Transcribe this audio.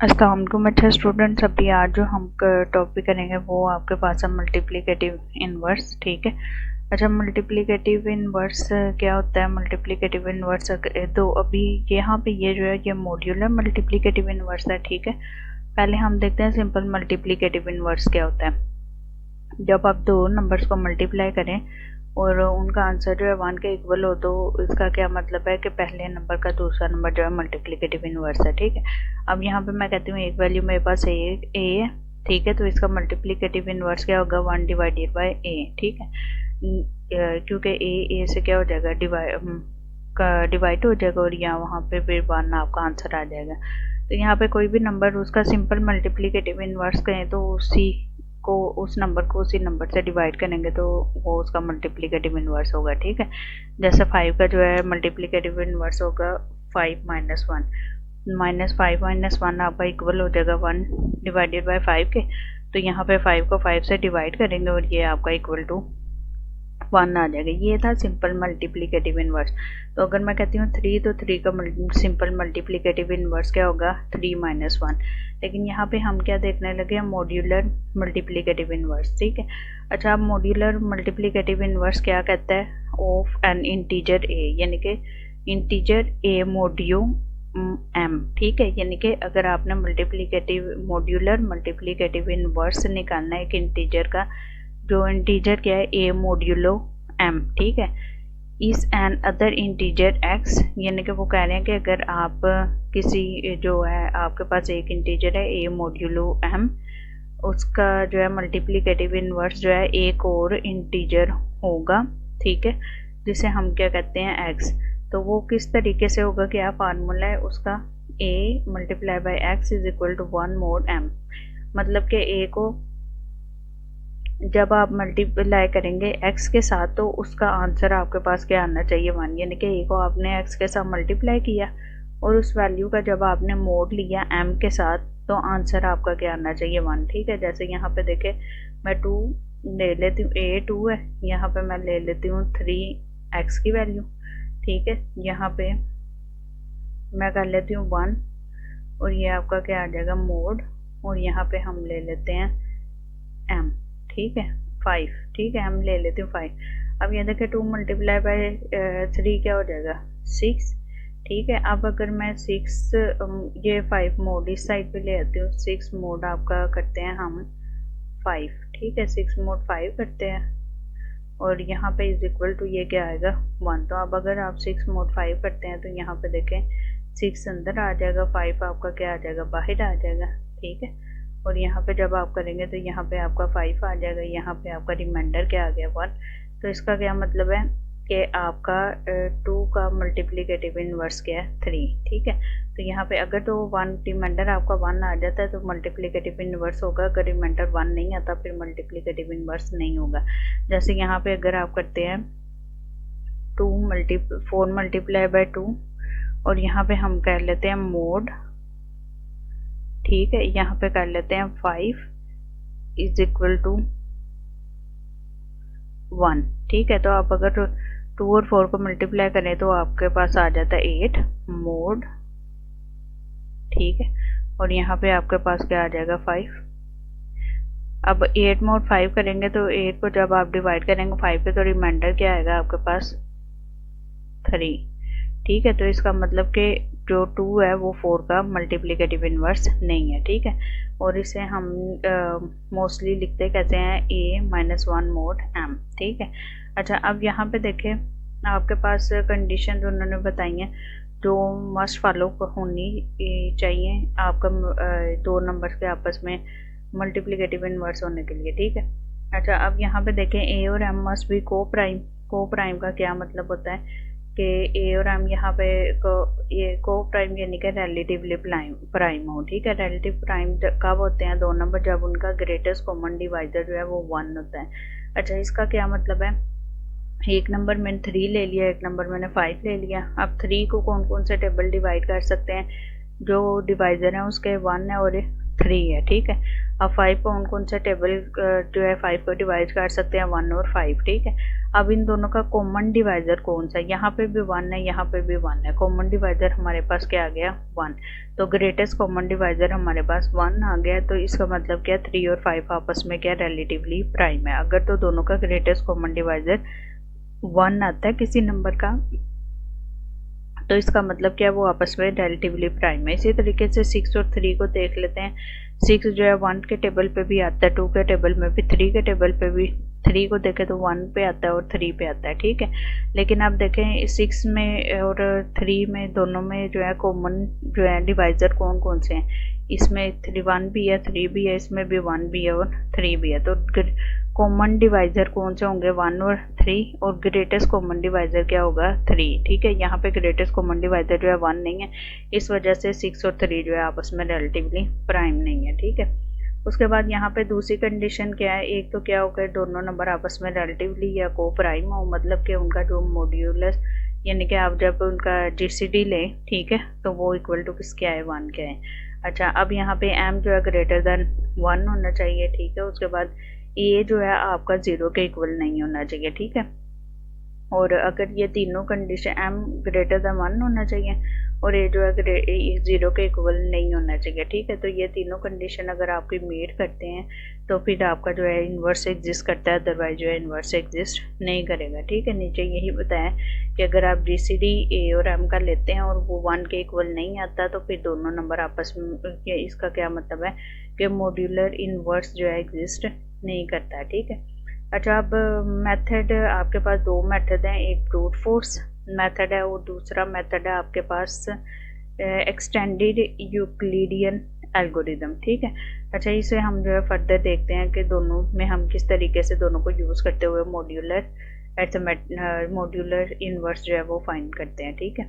अस्सलाम वालेकुम। अच्छा स्टूडेंट्स, अभी आज जो हम टॉपिक करेंगे वो आपके पास है मल्टीप्लिकेटिव इनवर्स। ठीक है। अच्छा, मल्टीप्लिकेटिव इनवर्स क्या होता है? मल्टीप्लिकेटिव इनवर्स तो अभी यहाँ पे ये जो है ये मॉड्यूलर मल्टीप्लिकेटिव इनवर्स है। ठीक है। पहले हम देखते हैं सिंपल मल्टीप्लिकेटिव इनवर्स क्या होता है। जब आप दो नंबर्स को मल्टीप्लाई करें और उनका आंसर जो है 1 के इक्वल हो, तो इसका क्या मतलब है कि पहले नंबर का दूसरा नंबर जो है मल्टीप्लिकेटिव इनवर्स है। ठीक है। अब यहाँ पे मैं कहती हूँ एक वैल्यू मेरे पास ए है। ठीक है। तो इसका मल्टीप्लिकेटिव इनवर्स क्या होगा? 1 डिवाइडेड बाई ए। ठीक है। क्योंकि ए से क्या हो जाएगा? डिवाइड हो जाएगा और यहाँ वहाँ पे फिर 1 आपका आंसर आ जाएगा। तो यहाँ पे कोई भी नंबर उसका सिंपल मल्टीप्लिकेटिव इनवर्स करें तो उस नंबर को उसी नंबर से डिवाइड करेंगे तो वो उसका मल्टीप्लिकेटिव इनवर्स होगा। ठीक है। जैसे 5 का जो है मल्टीप्लिकेटिव इनवर्स होगा 5 माइनस 1। -5 माइनस 1 आपका इक्वल हो जाएगा 1 डिवाइडेड बाई 5 के। तो यहाँ पे 5 को 5 से डिवाइड करेंगे और ये आपका इक्वल टू 1 आ जाएगा। ये था सिंपल मल्टीप्लिकेटिव इनवर्स। तो अगर मैं कहती हूँ 3, तो 3 का सिंपल मल्टीप्लिकेटिव इनवर्स क्या होगा? 3 माइनस 1। लेकिन यहाँ पे हम क्या देखने लगे हैं? Modular multiplicative inverse. ठीक है। अच्छा, अब मॉड्यूलर मल्टीप्लिकेटिव इनवर्स क्या कहता है? ऑफ एन इंटीजर ए, यानी कि इंटीजर ए मोड्यू एम। ठीक है। यानी कि अगर आपने मॉड्यूलर मल्टीप्लिकेटिव इनवर्स निकालना है एक इंटीजर का, जो इंटीजर क्या है? ए मोड्यूलो एम। ठीक है। इस एन अदर इंटीजर एक्स, यानी कि वो कह रहे हैं कि अगर आप किसी जो है आपके पास एक इंटीजर है ए मोड्यूलो एम, उसका जो है मल्टीप्लिकेटिव इनवर्स जो है एक और इंटीजर होगा। ठीक है। जिसे हम क्या कहते हैं? एक्स। तो वो किस तरीके से होगा? क्या फार्मूला है उसका? A multiply by X is equal to 1 mod M. मतलब कि ए को जब आप मल्टीप्लाई करेंगे x के साथ तो उसका आंसर आपके पास क्या आना चाहिए? 1। यानी कि a को आपने x के साथ मल्टीप्लाई किया और उस वैल्यू का जब आपने मोड लिया m के साथ तो आंसर आपका क्या आना चाहिए? 1। ठीक है। जैसे यहाँ पे देखे, मैं 2 ले लेती हूँ, a 2 है, यहाँ पे मैं ले लेती हूँ 3x की वैल्यू। ठीक है। यहाँ पे मैं कर लेती हूँ 1 और ये आपका क्या आ जाएगा? मोड, और यहाँ पे हम ले लेते हैं m। ठीक है। 5। ठीक है। हम ले लेते हैं 5। अब ये देखें 2 मल्टीप्लाई बाई 3 क्या हो जाएगा? 6। ठीक है। अब अगर मैं 6 ये 5 मोड इस साइड पे ले आती हूँ, 6 मोड आपका करते हैं हम 5। ठीक है। 6 मोड 5 करते हैं और यहाँ पे इज इक्वल टू ये क्या आएगा? 1। तो अब अगर आप 6 मोड 5 करते हैं तो यहाँ पे देखें 6 अंदर आ जाएगा, 5 आपका क्या आ जाएगा? बाहर आ जाएगा। ठीक है। और यहाँ पे जब आप करेंगे तो यहाँ पे आपका 5 आ जाएगा, यहाँ पे आपका रिमाइंडर क्या आ गया? 1। तो इसका क्या मतलब है कि आपका 2 का मल्टीप्लिकेटिव इनवर्स क्या है? 3। ठीक है। तो यहाँ पे अगर तो 1 रिमाइंडर आपका 1 आ जाता है तो मल्टीप्लिकेटिव इनवर्स होगा, अगर रिमाइंडर 1 नहीं आता फिर मल्टीप्लिकेटिव इनवर्स नहीं होगा। जैसे यहाँ पे अगर आप करते हैं 4 मल्टीप्लाई बाई 2 और यहाँ पे हम कर लेते हैं मोड। ठीक है। यहाँ पे कर लेते हैं 5 इज इक्वल टू 1। ठीक है। तो आप अगर 2 और 4 को मल्टीप्लाई करें तो आपके पास आ जाता है 8 मोड। ठीक है। और यहाँ पे आपके पास क्या आ जाएगा? 5। अब 8 मोड 5 करेंगे तो 8 को जब आप डिवाइड करेंगे 5 पे तो रिमाइंडर क्या आएगा आपके पास? 3। ठीक है। तो इसका मतलब कि जो 2 है वो 4 का मल्टीप्लिकेटिव इनवर्स नहीं है। ठीक है। और इसे हम मोस्टली लिखते कैसे हैं? a minus 1 mode m। ठीक है। अच्छा, अब यहाँ पे देखें आपके पास कंडीशन जो उन्होंने बताई हैं जो मस्ट फॉलो होनी चाहिए आपका दो नंबर्स के आपस में मल्टीप्लिकेटिव इनवर्स होने के लिए। ठीक है। अच्छा, अब यहाँ पे देखें a और m मस्ट भी को प्राइम का क्या मतलब होता है कि ए और एम यहाँ पे को प्राइम यानी कि रिलेटिवली प्राइम हो। ठीक है। रिलेटिव प्राइम कब होते हैं? दो नंबर जब उनका ग्रेटेस्ट कॉमन डिवाइजर जो है वो 1 होता है। अच्छा, इसका क्या मतलब है? एक नंबर मैंने 3 ले लिया, एक नंबर मैंने 5 ले लिया। अब 3 को कौन कौन से टेबल डिवाइड कर सकते हैं? जो डिवाइजर है उसके 1 है और 3 है, ठीक है। अब 5 कौन कौन सा टेबल जो है 5 को डिवाइड कर सकते हैं, 1 और 5, ठीक है। अब इन दोनों का कॉमन डिवाइज़र कौन सा है, यहाँ पे भी 1 है, यहाँ पे भी 1 है, कॉमन डिवाइज़र हमारे पास क्या आ गया 1। तो ग्रेटेस्ट कॉमन डिवाइज़र हमारे पास 1 आ गया। तो इसका मतलब क्या 3 और 5 आपस में क्या रिलेटिवली प्राइम है। अगर तो दोनों का ग्रेटेस्ट कॉमन डिवाइज़र 1 आता है किसी नंबर का, तो इसका मतलब क्या वो आपस में रिलेटिवली प्राइम है। इसी तरीके से 6 और 3 को देख लेते हैं। 6 जो है 1 के टेबल पे भी आता है, 2 के टेबल में भी, 3 के टेबल पे भी। 3 को देखें तो 1 पे आता है और 3 पे आता है, ठीक है। लेकिन आप देखें 6 में और 3 में दोनों में जो है कॉमन जो है डिवाइज़र कौन कौन से हैं। इसमें 1 भी है, 3 भी है, इसमें भी 1 भी है और 3 भी है। तो कॉमन डिवाइज़र कौन से होंगे 1 और 3, और ग्रेटेस्ट कॉमन डिवाइज़र क्या होगा 3, ठीक है। यहाँ पे ग्रेटेस्ट कॉमन डिवाइज़र जो है 1 नहीं है, इस वजह से 6 और 3 जो है आपस में रिलेटिवली प्राइम नहीं है, ठीक है। उसके बाद यहाँ पे दूसरी कंडीशन क्या है, एक तो क्या होगा दोनों नंबर आपस में रिलेटिवली या को प्राइम हो, मतलब कि उनका जो मॉड्यूलस यानी कि आप जब उनका जीसीडी लें, ठीक है, तो वो इक्वल टू किसके आए 1 के आए। अच्छा, अब यहाँ पे m जो है ग्रेटर देन 1 होना चाहिए, ठीक है। उसके बाद a जो है आपका 0 के इक्वल नहीं होना चाहिए, ठीक है। और अगर ये तीनों कंडीशन m ग्रेटर देन 1 होना चाहिए और a जो है 0 के इक्वल नहीं होना चाहिए, ठीक है। तो ये तीनों कंडीशन अगर आपकी मीट करते हैं तो फिर आपका जो है इन्वर्स एग्जिस्ट करता है, अदरवाइज जो है इन्वर्स एग्जिस्ट नहीं करेगा, ठीक है। नीचे यही बताया कि अगर आप जीसीडी a और m का लेते हैं और वो 1 के इक्वल नहीं आता तो फिर दोनों नंबर आपस में, इसका क्या मतलब है कि मॉड्यूलर इन्वर्स जो है एग्जिस्ट नहीं करता है, ठीक है। अच्छा, अब मेथड आपके पास 2 मेथड हैं, एक ब्रूट फोर्स मेथड है और दूसरा मेथड है आपके पास एक्सटेंडेड यूक्लिडियन एल्गोरिदम, ठीक है। अच्छा, इसे हम जो है फर्दर देखते हैं कि दोनों में हम किस तरीके से दोनों को यूज़ करते हुए मॉड्यूलर इन्वर्स जो है वो फाइंड करते हैं, ठीक है।